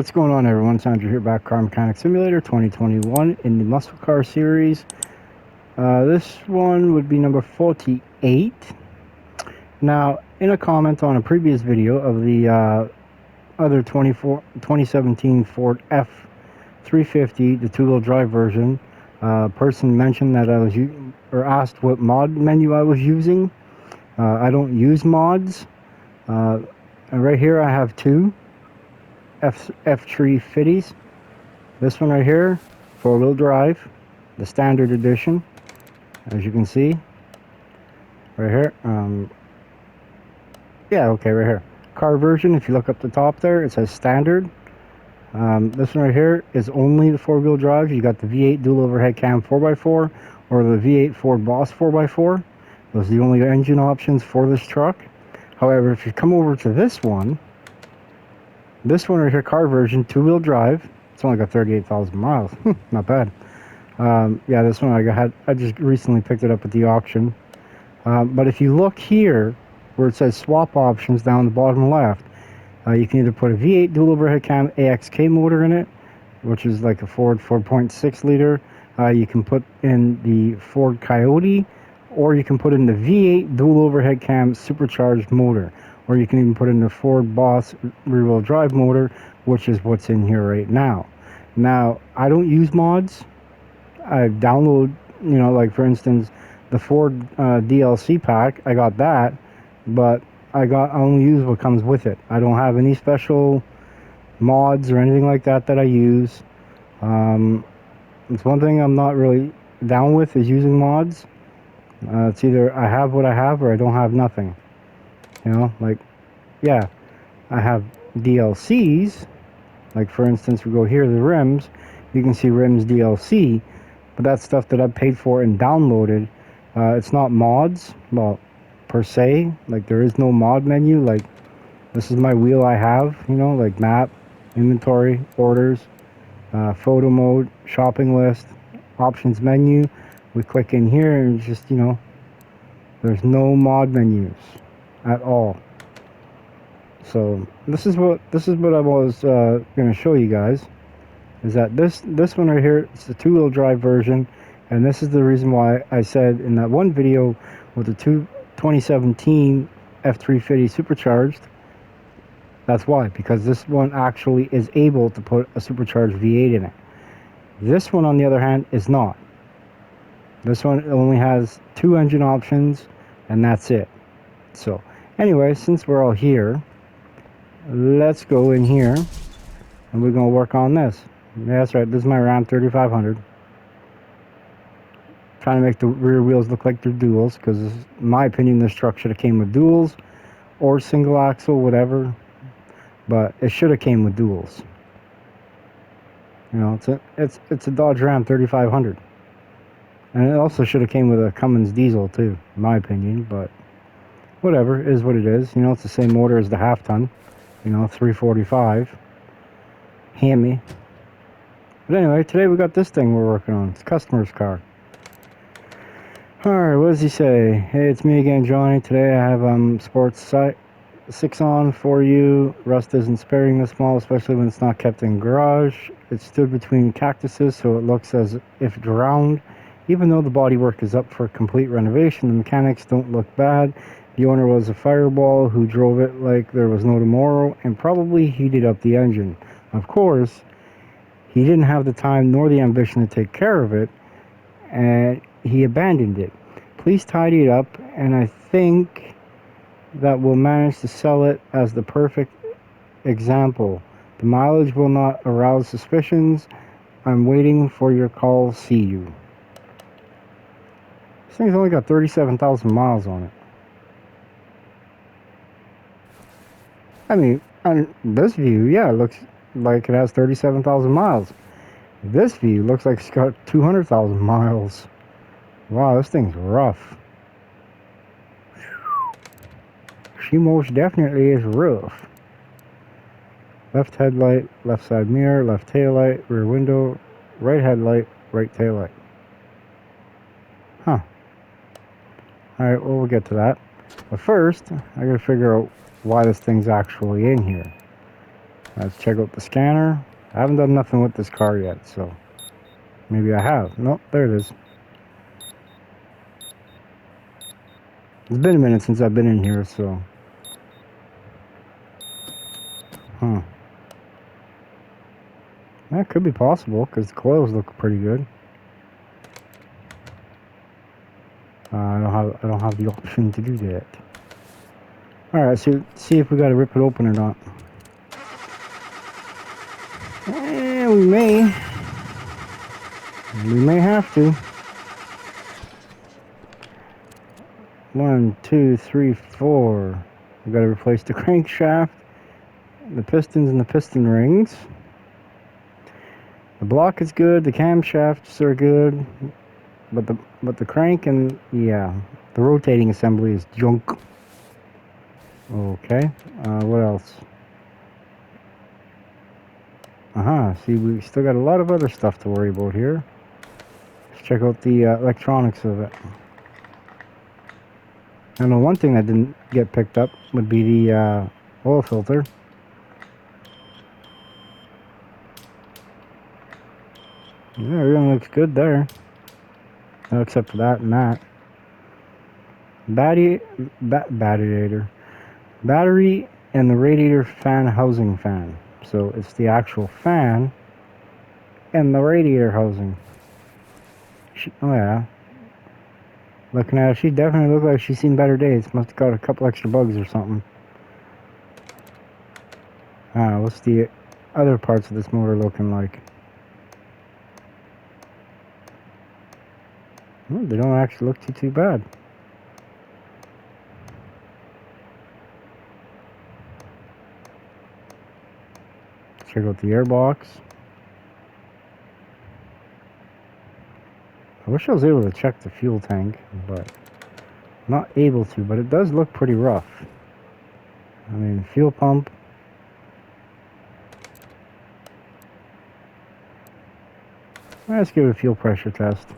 What's going on, everyone? It's Andrew here, back Car Mechanic Simulator 2021 in the muscle car series. This one would be number 48. Now, in a comment on a previous video of the other 2017 Ford F-350, the two-wheel drive version, a person mentioned that I was asked what mod menu I was using. I don't use mods. And right here I have two F-350s. This one right here, four-wheel drive, the standard edition, as you can see, right here. Right here. Car version, if you look up the top there, it says standard. This one right here is only the four-wheel drive. You got the V8 dual overhead cam 4x4 or the V8 Ford Boss 4x4. Those are the only engine options for this truck. However, if you come over to this one right here, car version, two-wheel drive, it's only got 38,000 miles. Not bad. Yeah, this one I just recently picked it up at the auction. But if you look here where it says swap options down the bottom left, you can either put a V8 dual overhead cam AXK motor in it, which is like a Ford 4.6 liter. You can put in the Ford Coyote, or you can put in the V8 dual overhead cam supercharged motor, or you can even put in the Ford Boss rear-wheel drive motor, which is what's in here right now. Now, I don't use mods. I download, like for instance, the Ford DLC pack. I got that, but I only use what comes with it. I don't have any special mods or anything like that I use. It's one thing I'm not really down with is using mods. It's either I have what I have or I don't have nothing. Like, yeah, I have DLCs. Like for instance, we go here to the rims. You can see rims DLC, but that's stuff that I've paid for and downloaded. It's not mods, well, per se. Like there is no mod menu. Like this is my wheel I have, like map, inventory, orders, photo mode, shopping list, options menu. We click in here and just, there's no mod menus at all. So this is what I was going to show you guys, is that this one right here, it's the two-wheel drive version, and this is the reason why I said in that one video with the 2017 F-350 supercharged. That's why, because this one actually is able to put a supercharged V8 in it. This one, on the other hand, is not. This one only has two engine options, and that's it. So anyway, since we're all here, let's go in here and we're going to work on this. Yeah, that's right, this is my Ram 3500. Trying to make the rear wheels look like they're duals, because in my opinion this truck should have came with duals or single axle, whatever, but it should have came with duals. It's a Dodge Ram 3500, and it also should have came with a Cummins diesel too, in my opinion, but whatever, it is what it is. It's the same motor as the half ton, 345 Hammy. But anyway, today we got this thing we're working on. It's a customer's car. Alright, what does he say? Hey, it's me again, Johnny. Today I have sports 6 on for you. Rust isn't sparing this model, especially when it's not kept in garage. It stood between cactuses, so it looks as if drowned. Even though the bodywork is up for complete renovation, the mechanics don't look bad. The owner was a fireball who drove it like there was no tomorrow and probably heated up the engine. Of course, he didn't have the time nor the ambition to take care of it, and he abandoned it. Please tidy it up, and I think that we'll manage to sell it as the perfect example. The mileage will not arouse suspicions. I'm waiting for your call. See you. This thing's only got 37,000 miles on it. I mean, on this view, yeah, it looks like it has 37,000 miles. This view looks like it's got 200,000 miles. Wow, this thing's rough. She most definitely is rough. Left headlight, left side mirror, left taillight, rear window, right headlight, right taillight. Huh. Alright, well, we'll get to that. But first, I gotta figure out why this thing's actually in here. Let's check out the scanner. I haven't done nothing with this car yet, so maybe I have. Nope, there it is. It's been a minute since I've been in here, so. That could be possible, because the coils look pretty good. I don't have the option to do that. Alright, so see if we gotta rip it open or not. We may. We may have to. 1, 2, 3, 4. We gotta replace the crankshaft, the pistons and the piston rings. The block is good, the camshafts are good, but the crank and the rotating assembly is junk. Okay, what else? See, we still got a lot of other stuff to worry about here. Let's check out the electronics of it. I know one thing that didn't get picked up would be the oil filter. Yeah, everything looks good there. No, except for that and that. Battery and the radiator fan housing fan. So it's the actual fan and the radiator housing. Oh yeah. Looking at her, she definitely looked like she's seen better days. Must have got a couple extra bugs or something. What's the other parts of this motor looking like? Well, they don't actually look too bad. Check out the airbox. I wish I was able to check the fuel tank, but I'm not able to. But it does look pretty rough. I mean, fuel pump. Let's give it a fuel pressure test.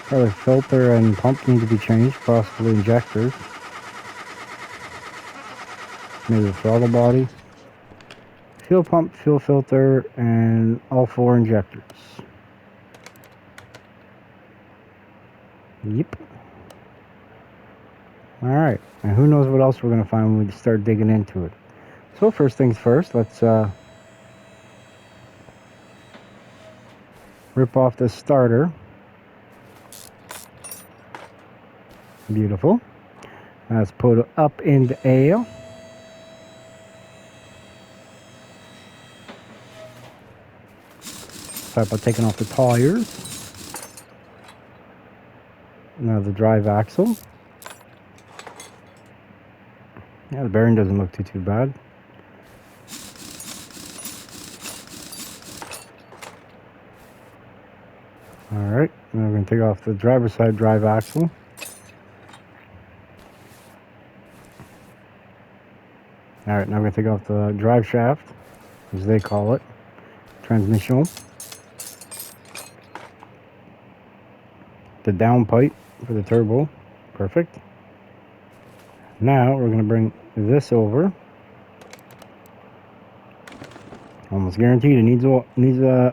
Probably filter and pump need to be changed, possibly injectors. Maybe the throttle body. Fuel pump, fuel filter, and all 4 injectors. Yep. Alright, and who knows what else we're going to find when we start digging into it. So first things first, let's rip off the starter. Beautiful. Let's put it up in the air. Start by taking off the tires. Now the drive axle. Yeah, the bearing doesn't look too bad. Alright, now we're going to take off the driver's side drive axle. Alright, now we're going to take off the drive shaft, as they call it. Transmission. The down pipe for the turbo. Perfect. Now we're going to bring this over. Almost guaranteed it needs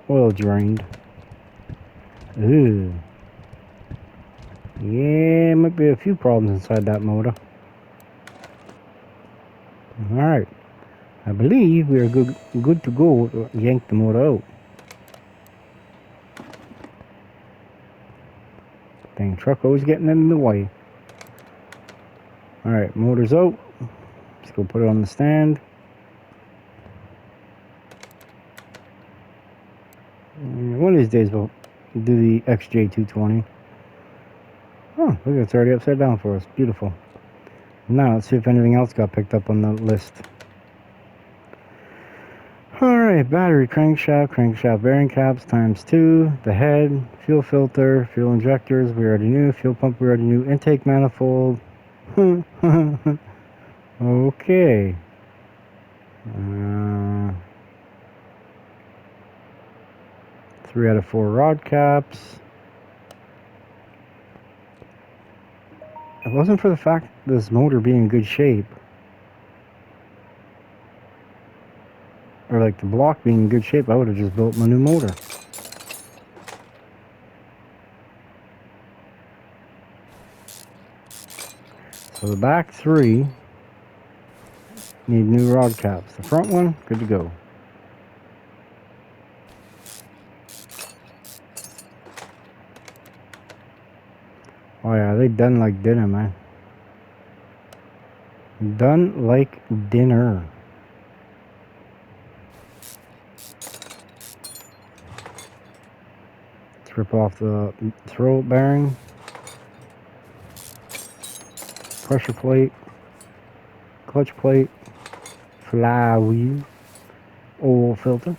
oil drained. Ooh. Yeah, might be a few problems inside that motor. Alright. I believe we are good to go to yank the motor out. Dang truck always getting in the way. Alright, motor's out. Let's go put it on the stand. One of these days we'll do the XJ220. Oh, look, it's already upside down for us. Beautiful. Now let's see if anything else got picked up on the list. Alright, battery, crankshaft bearing caps ×2, the head, fuel filter, fuel injectors, we already knew, fuel pump, we already knew, intake manifold. Okay. 3 out of 4 rod caps. it wasn't for the fact of this motor being in good shape, or like the block being in good shape, I would have just built my new motor. So the back three need new rod caps. The front one, good to go. Oh yeah, they done like dinner, man. Done like dinner. Let's rip off the throw bearing, pressure plate, clutch plate, flywheel, oil filter,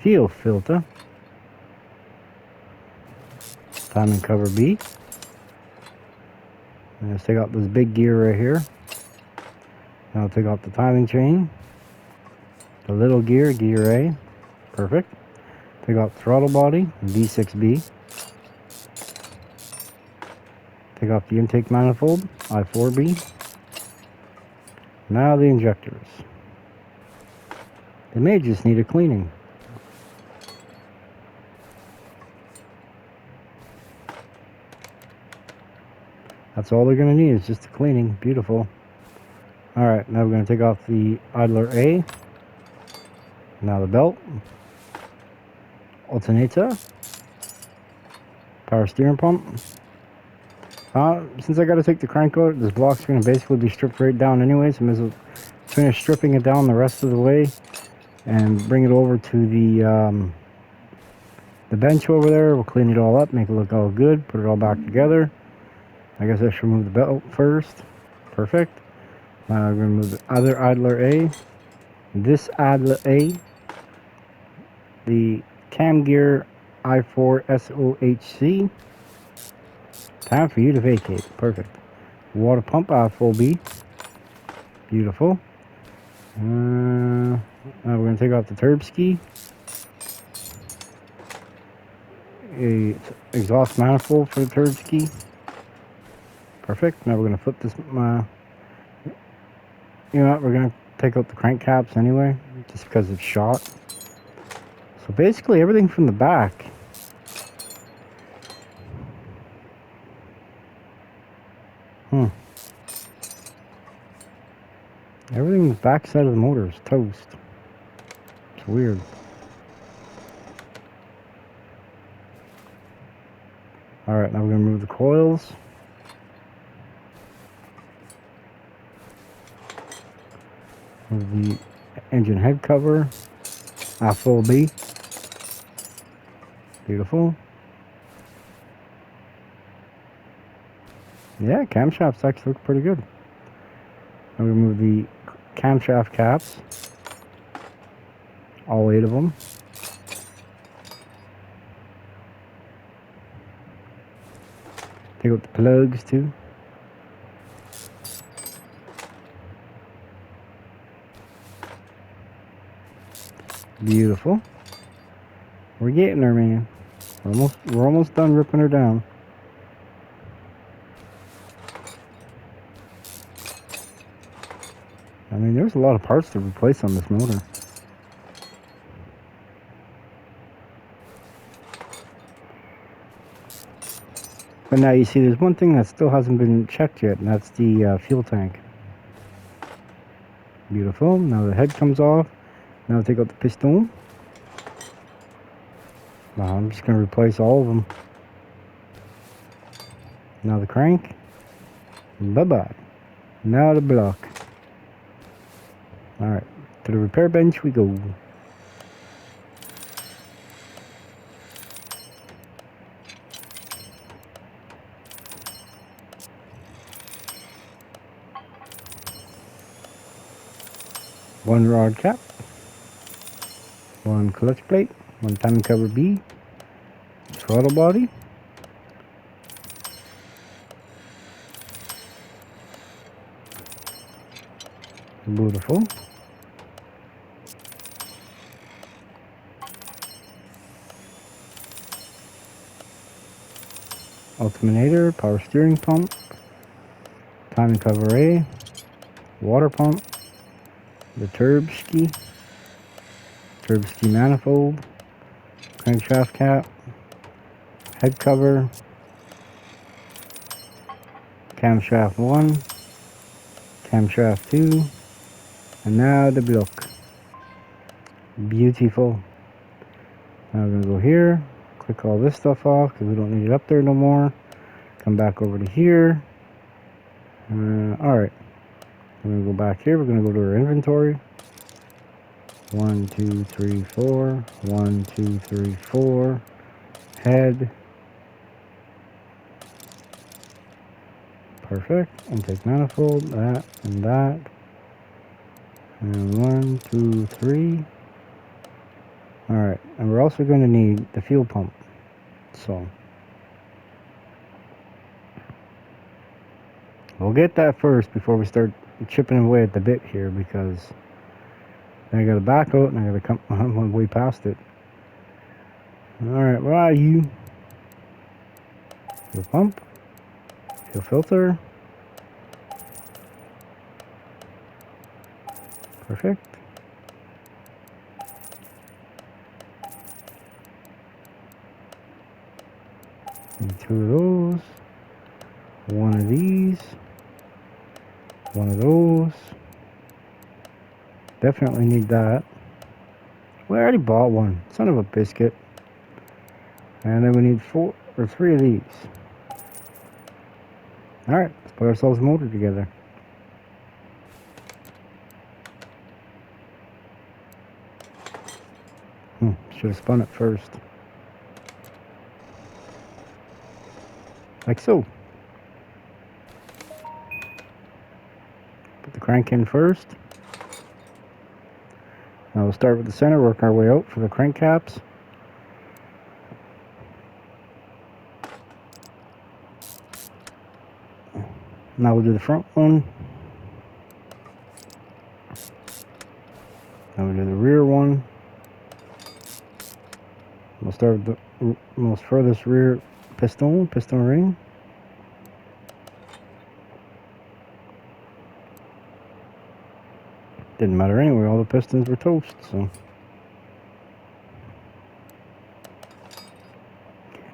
fuel filter, timing cover B. And let's take out this big gear right here. Now I'll take out the timing chain, the little gear, gear A, perfect. Take out throttle body, V6B. Take off the intake manifold, I4B. Now the injectors. They may just need a cleaning. That's all they're going to need is just a cleaning. Beautiful. Alright, now we're going to take off the idler A. Now the belt. Alternator. Power steering pump. Since I got to take the crank out, this block's going to basically be stripped right down anyways. I may as well finish stripping it down the rest of the way and bring it over to the bench over there. We'll clean it all up, make it look all good, put it all back together. I guess I should remove the belt first. Perfect. Now I'm going to remove the other idler A. This idler A. The cam gear I4 SOHC. Time for you to vacate. Perfect. Water pump I4B. Beautiful. Now we're going to take off the turb ski. A exhaust manifold for the turb ski. Perfect. Now we're going to flip this. You know what? We're going to take out the crank caps anyway, just because it's shot. So basically everything from the back. Everything the back side of the motor is toast. It's weird. Alright, now we're going to remove the coils. Move the engine head cover. I4B. Beautiful. Yeah, camshafts actually look pretty good. Now we remove the camshaft caps. All 8 of them. Take out the plugs too. Beautiful. We're getting there, man. We're almost done ripping her down. I mean, there's a lot of parts to replace on this motor. But now you see there's one thing that still hasn't been checked yet, and that's the fuel tank. Beautiful. Now the head comes off. Now take out the piston. Now I'm just going to replace all of them. Now the crank. Bye-bye. Now the block. Alright, to the repair bench we go. One rod cap. One clutch plate. One timing cover B. Throttle body. Beautiful. Alternator, power steering pump, timing cover A, water pump, the turbski manifold, crankshaft cap, head cover, camshaft 1, camshaft 2, and now the block. Beautiful. Now we're going to go here, click all this stuff off because we don't need it up there no more. Come back over to here. Alright, we're going to go back here. We're going to go to our inventory. 1, 2, 3, 4. 1, 2, 3, 4. Head. Perfect. Intake manifold. That and that. And 1, 2, 3. Alright, and we're also going to need the fuel pump. So we'll get that first before we start chipping away at the bit here, because I gotta back out and I gotta come way past it. Alright, where are you? Fuel pump, fuel filter. Perfect. Need 2 of those. 1 of these. 1 of those. Definitely need that. Well, I already bought one. Son of a biscuit. And then we need 4 or 3 of these. Alright, let's put ourselves a motor together. Should have spun it first. Like so. Put the crank in first. Now we'll start with the center, work our way out for the crank caps. Now we'll do the front one. Now we'll do the rear one. We'll start with the most furthest rear piston ring. Didn't matter anyway, all the pistons were toast, so.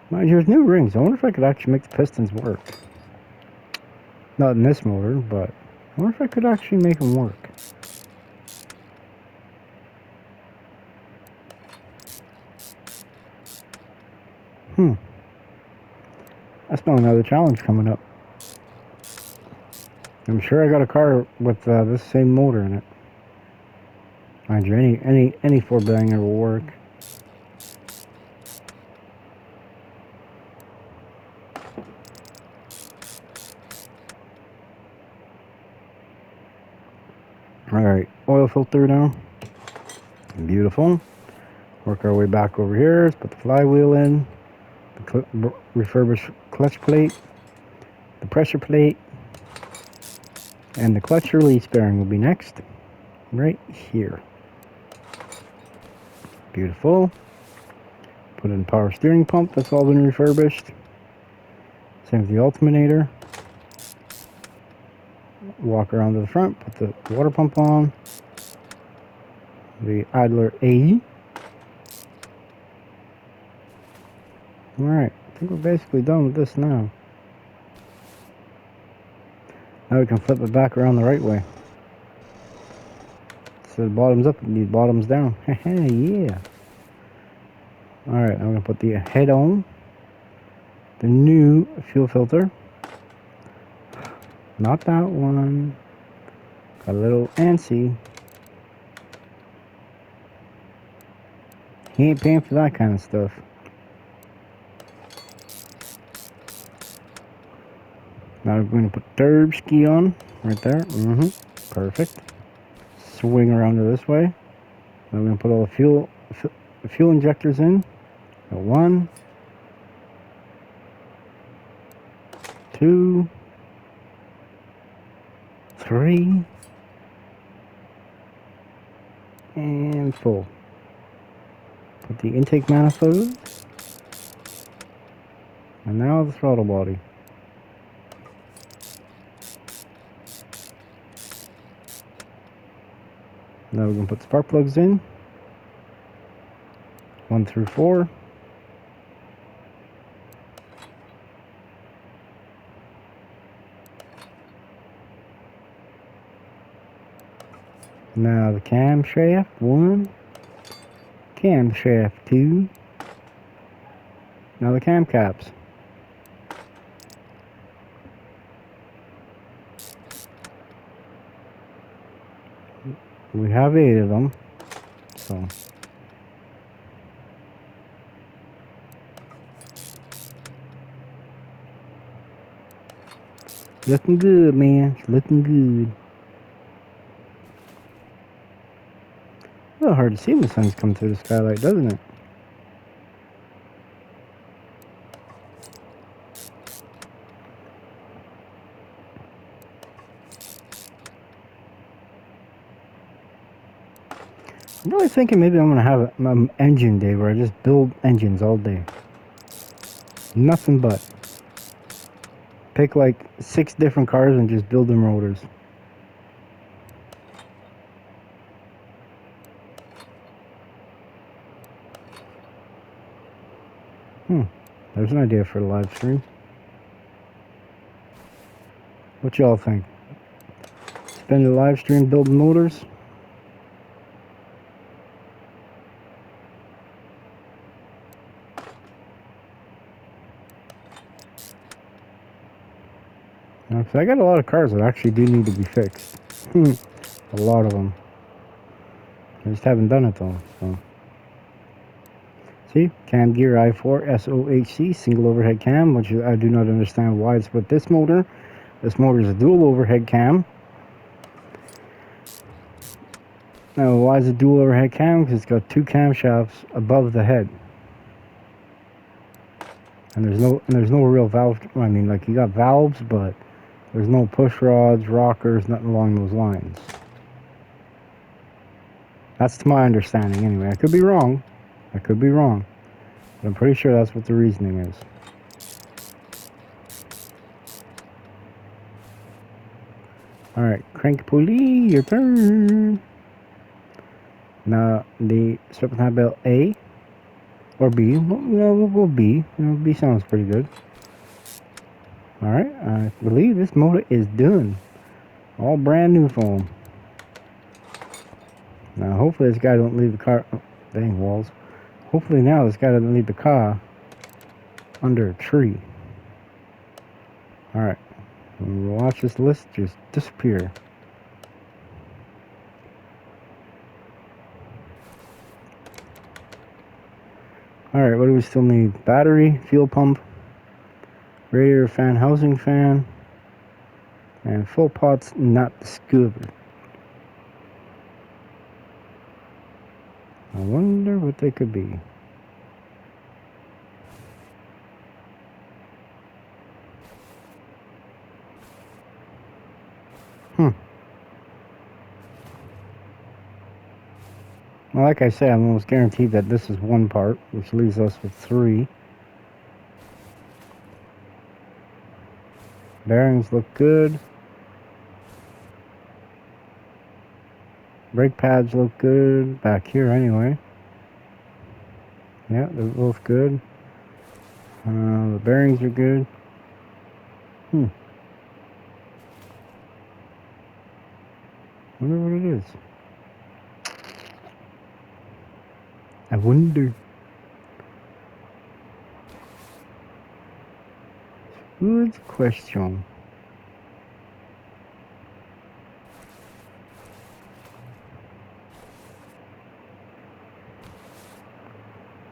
Mind you, there's new rings. I wonder if I could actually make the pistons work. Not in this motor, but I wonder if I could actually make them work. I smell another challenge coming up. I'm sure I got a car with this same motor in it. Mind you, any 4-banger will work. Alright, oil filter now. Beautiful. Work our way back over here. Let's put the flywheel in. The refurbished clutch plate. The pressure plate. And the clutch release bearing will be next. Right here. Beautiful. Put in power steering pump. That's all been refurbished. Same with the alternator. Walk around to the front. Put the water pump on. The idler A. Alright, I think we're basically done with this now. Now we can flip it back around the right way. So the bottoms up, we need bottoms down. Yeah. Alright, I'm going to put the head on. The new fuel filter. Not that one. Got a little antsy. He ain't paying for that kind of stuff. Now we're going to put turb ski on right there. Perfect. Swing around to this way. Now we're going to put all the fuel injectors in. 1, 2, 3, and 4. Put the intake manifold. And now the throttle body. Now we're going to put spark plugs in. 1 through 4. Now the camshaft 1. Camshaft 2. Now the cam caps. We have 8 of them. So looking good, man. It's looking good. A little hard to see when the sun's come through the skylight, doesn't it? I'm really thinking maybe I'm going to have an engine day where I just build engines all day. Nothing but. Pick like 6 different cars and just build them rotors. There's an idea for a live stream. What y'all think? Spend a live stream building motors? Cause I got a lot of cars that actually do need to be fixed. A lot of them. I just haven't done it though. So. See, cam gear i4 SOHC single overhead cam, which I do not understand why it's with this motor. This motor is a dual overhead cam. Now, why is it dual overhead cam? Because it's got 2 camshafts above the head, and there's no real valve. I mean, like you got valves, but there's no push rods, rockers, nothing along those lines. That's to my understanding, anyway. I could be wrong. I could be wrong, but I'm pretty sure that's what the reasoning is. All right, crank pulley, your turn. Now the serpentine belt A or B. Well, we'll go B. B sounds pretty good. All right, I believe this motor is done. All brand new foam. Now, hopefully this guy don't leave the car. Oh, dang walls. Hopefully now this guy doesn't leave the car under a tree. All right, we'll watch this list just disappear. All right, what do we still need? Battery, fuel pump, radiator fan, housing fan, and full pots not discovered. I wonder what they could be. Well, like I say, I'm almost guaranteed that this is 1 part, which leaves us with 3. Bearings look good. Brake pads look good. Back here, anyway. Yeah, they're both good. The bearings are good. Wonder what it is. I wonder. Good question.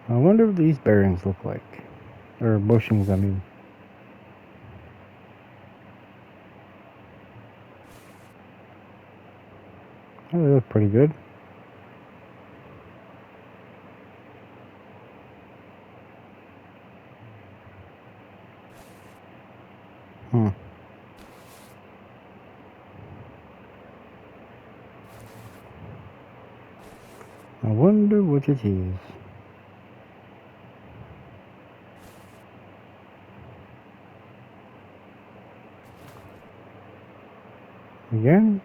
I wonder what these bearings look like. Or bushings, I mean. Oh, they look pretty good. I wonder what it is. Again,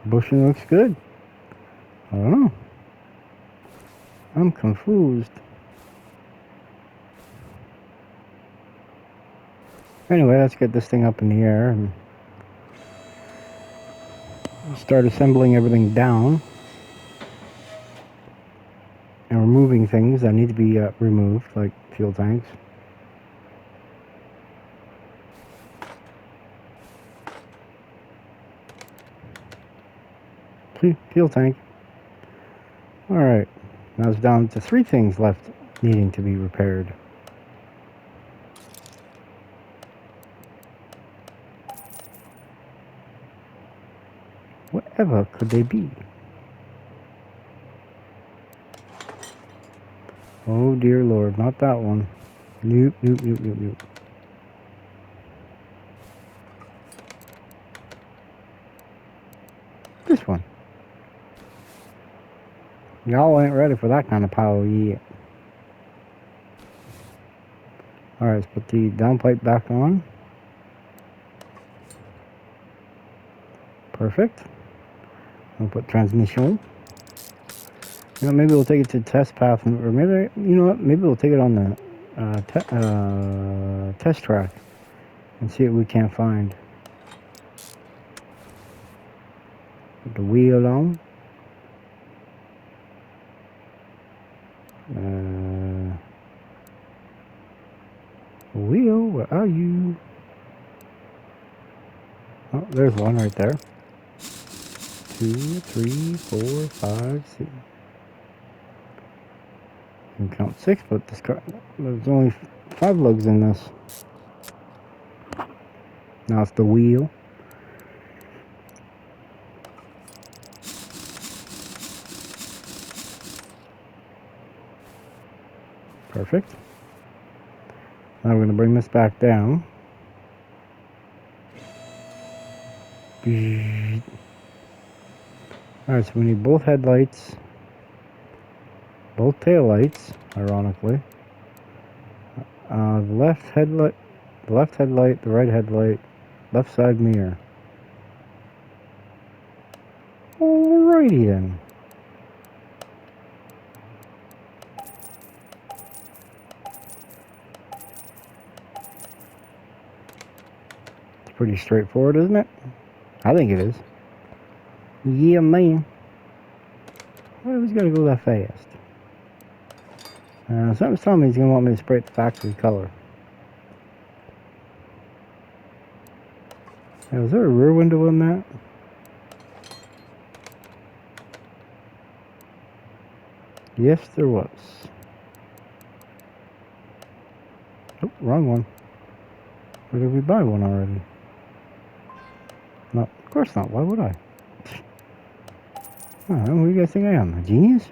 bushing looks good. I don't know. I'm confused. Anyway, let's get this thing up in the air and start assembling everything down and removing things that need to be removed, like fuel tanks. Fuel tank. Alright, now it's down to 3 things left needing to be repaired. Whatever could they be? Oh dear Lord, not that one. Nope, nope, nope, nope, nope. This one. Y'all ain't ready for that kind of power yet. Alright, let's put the downpipe back on. Perfect. I'll put transmission. You know, maybe we'll take it to test path, or maybe, you know what, maybe we'll take it on the test track and see what we can't find. Put the wheel on. Wheel, where are you? Oh, there's one right there. 2, 3, 4, 5, 6. You can count 6, but this car, there's only 5 lugs in this. Now it's the wheel. Perfect. Now we're going to bring this back down. Alright, so we need both headlights, both tail lights, ironically. The left headlight, the right headlight, left side mirror. Alrighty then. It's pretty straightforward, isn't it? I think it is. Yeah, man. Why always gotta go that fast? Something's telling me he's gonna want me to spray it the factory color. Now, was there a rear window in that? Yes, there was. Oh, wrong one. Or did we buy one already? No, of course not. Why would I? Oh, what do you guys think I am? A genius?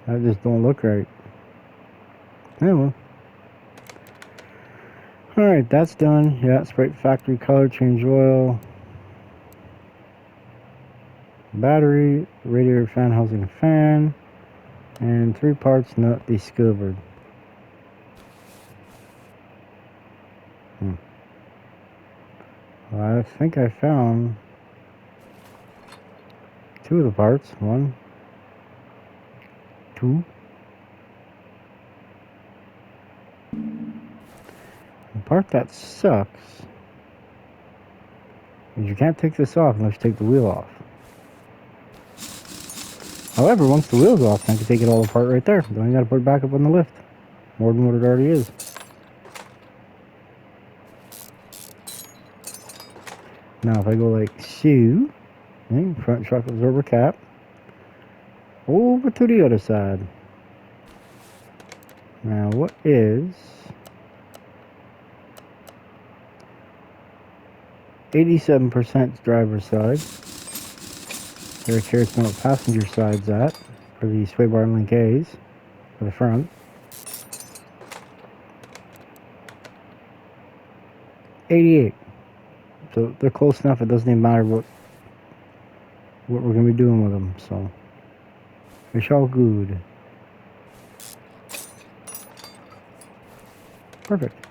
I just don't look right. Yeah, well. Alright, that's done. Yeah, spray factory color, change oil. Battery, radiator fan housing fan. And 3 parts not discovered. Well, I think I found 2 of the parts. 1, 2. The part that sucks is you can't take this off unless you take the wheel off. However, once the wheel's off, I can take it all apart right there. Then you gotta put it back up on the lift. More than what it already is. Now if I go like so, front shock absorber cap, over to the other side. Now what is 87% driver's side? Very curious to know what passenger side's at for the sway bar and link A's for the front. 88. So they're close enough. It doesn't even matter what we're gonna be doing with them. So it's all good. Perfect.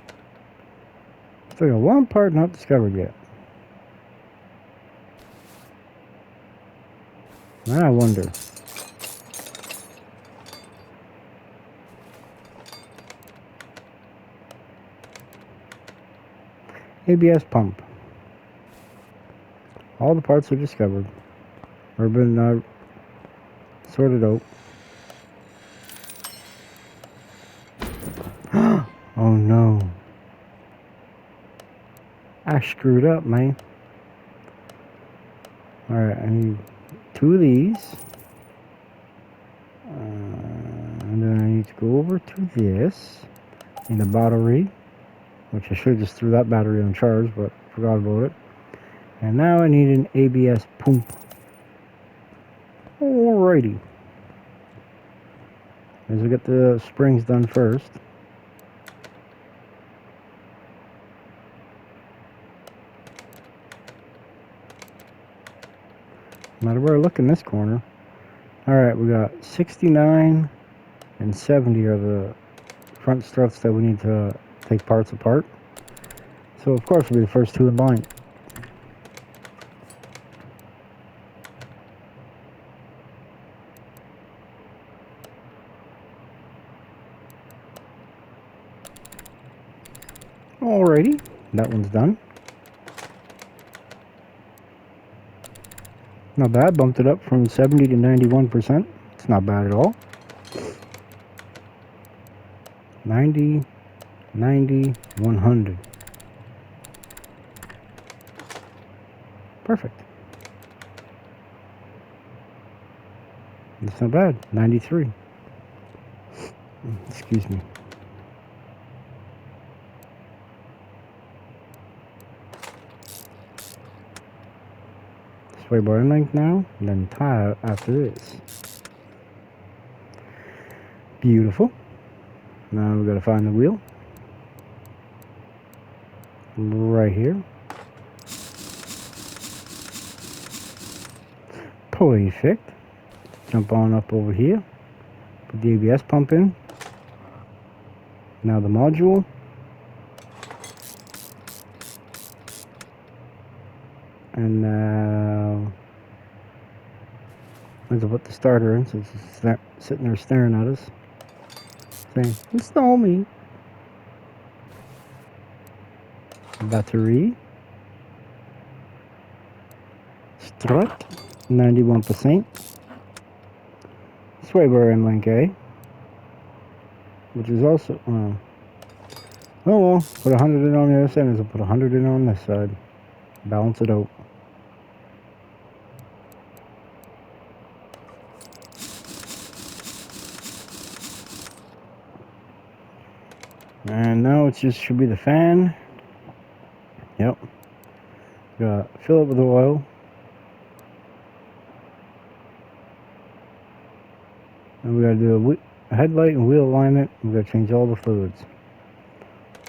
Still got one part not discovered yet. I wonder. ABS pump. All the parts are discovered. Or been sorted out. Oh no. I screwed up, man. Alright, I need 2 of these. And then I need to go over to this. Need a battery. Which I should have just threw that battery on charge, but forgot about it. And now I need an ABS pump. Alrighty. As we get the springs done first. No matter where I look in this corner. Alright, we got 69 and 70 are the front struts that we need to take parts apart. So of course we'll be the first 2 in line. Alrighty, that one's done. Not bad, bumped it up from 70 to 91%. It's not bad at all. 90, 90, 100. Perfect. That's not bad. 93. Excuse me. Sway bar in length now, and then tie after this. Beautiful. Now we gotta find the wheel. Right here. Perfect. Jump on up over here. Put the ABS pump in. Now the module. And now I'm gonna put the starter in since it's sitting there staring at us. Saying, install me. Battery. Strut. 91%. Sway bar in link A. Which is also, oh well, put 100 in on the other side, and I'll put 100 in on this side. Balance it out. And now it just should be the fan. Yep. Got fill it with oil. And we gotta do a headlight and wheel alignment. We gotta change all the fluids.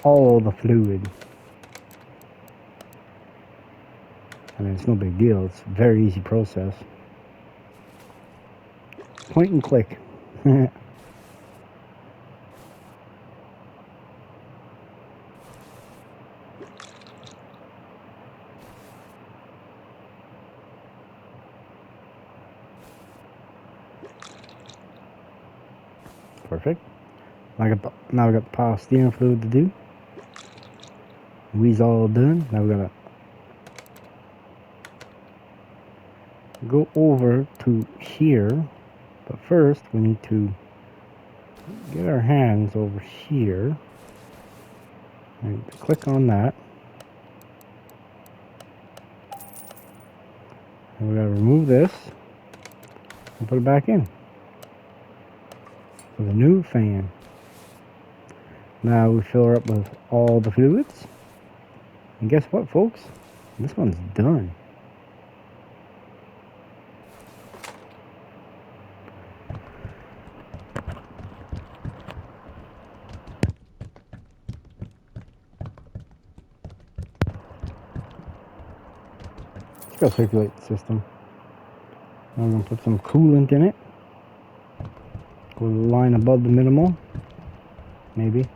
All the fluid. I mean, it's no big deal. It's a very easy process. Point and click. Perfect. Now we got the power steering fluid to do. We's all done. Now we gotta go over to here, but first we need to get our hands over here and click on that. And we gotta remove this and put it back in with a new fan. Now we fill her up with all the fluids, and guess what, folks? This one's done. Let's go circulate the system. I'm gonna put some coolant in it. Go a line above the minimal, maybe.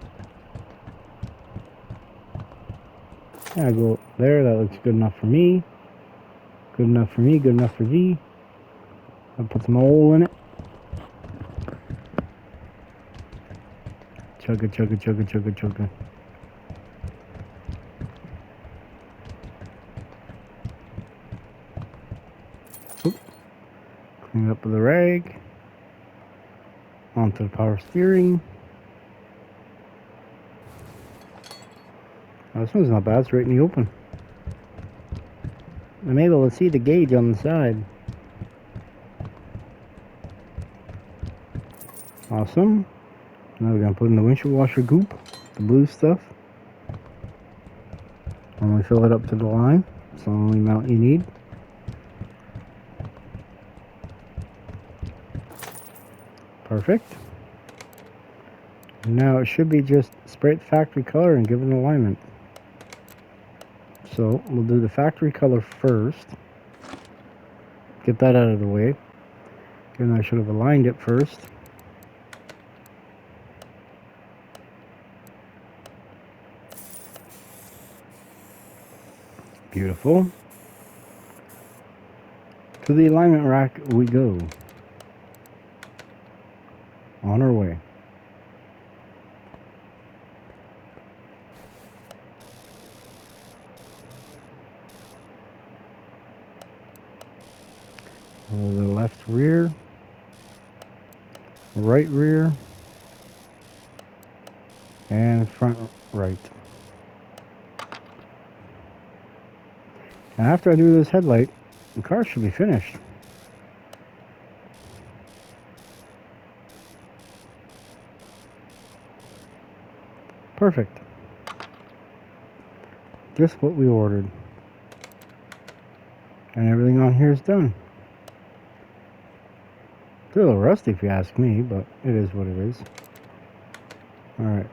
I go there. That looks good enough for me. Good enough for me. Good enough for thee. I'll put some oil in it. Chugga, chugga, chugga, chugga, chugga. Oop. Clean it up with a rag. Onto the power steering. Oh, this one's not bad. It's right in the open. I'm able to see the gauge on the side. Awesome. Now we're going to put in the windshield washer goop, the blue stuff. And we fill it up to the line. It's the only amount you need. Perfect. Now it should be just spray the factory color and give it an alignment. So we'll do the factory color first. Get that out of the way. Again, I should have aligned it first. Beautiful. To the alignment rack we go. On our way. The left rear, right rear, and front right. And after I do this headlight, the car should be finished. Perfect. Just what we ordered. And everything on here is done. It's a little rusty if you ask me, but it is what it is. Alright.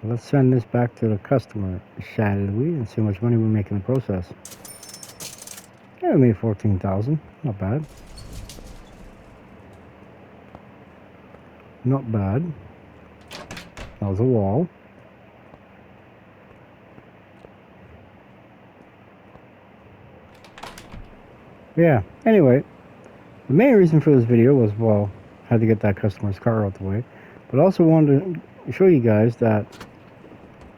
Let's send this back to the customer, shall we, and see how much money we make in the process. Yeah, we made $14,000. Not bad. Not bad. That was a wall. Yeah, anyway, the main reason for this video was, well, I had to get that customer's car out the way, but also wanted to show you guys that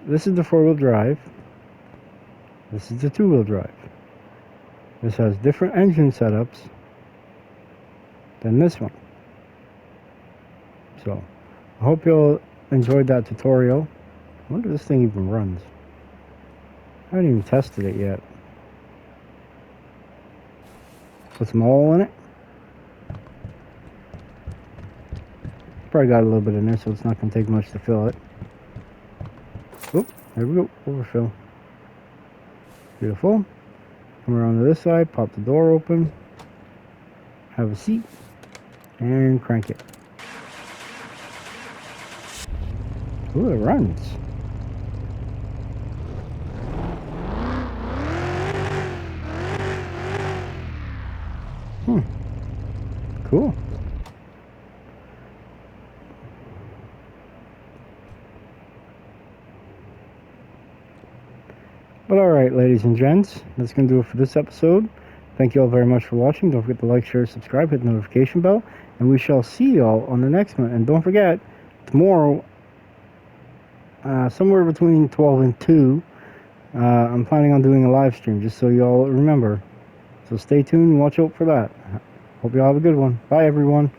this is the four-wheel drive, this is the two-wheel drive. This has different engine setups than this one. So, I hope you'll enjoyed that tutorial. I wonder if this thing even runs. I haven't even tested it yet. Put some oil in it. Probably got a little bit in there, so it's not going to take much to fill it. Oop, there we go, overfill. Beautiful. Come around to this side, pop the door open, have a seat, and crank it. Ooh, it runs. Cool. But alright, ladies and gents, that's going to do it for this episode. Thank you all very much for watching. Don't forget to like, share, subscribe, hit the notification bell, and we shall see you all on the next one. And don't forget, tomorrow, somewhere between 12 and 2, I'm planning on doing a live stream, just so you all remember. So stay tuned and watch out for that. Hope you all have a good one. Bye, everyone.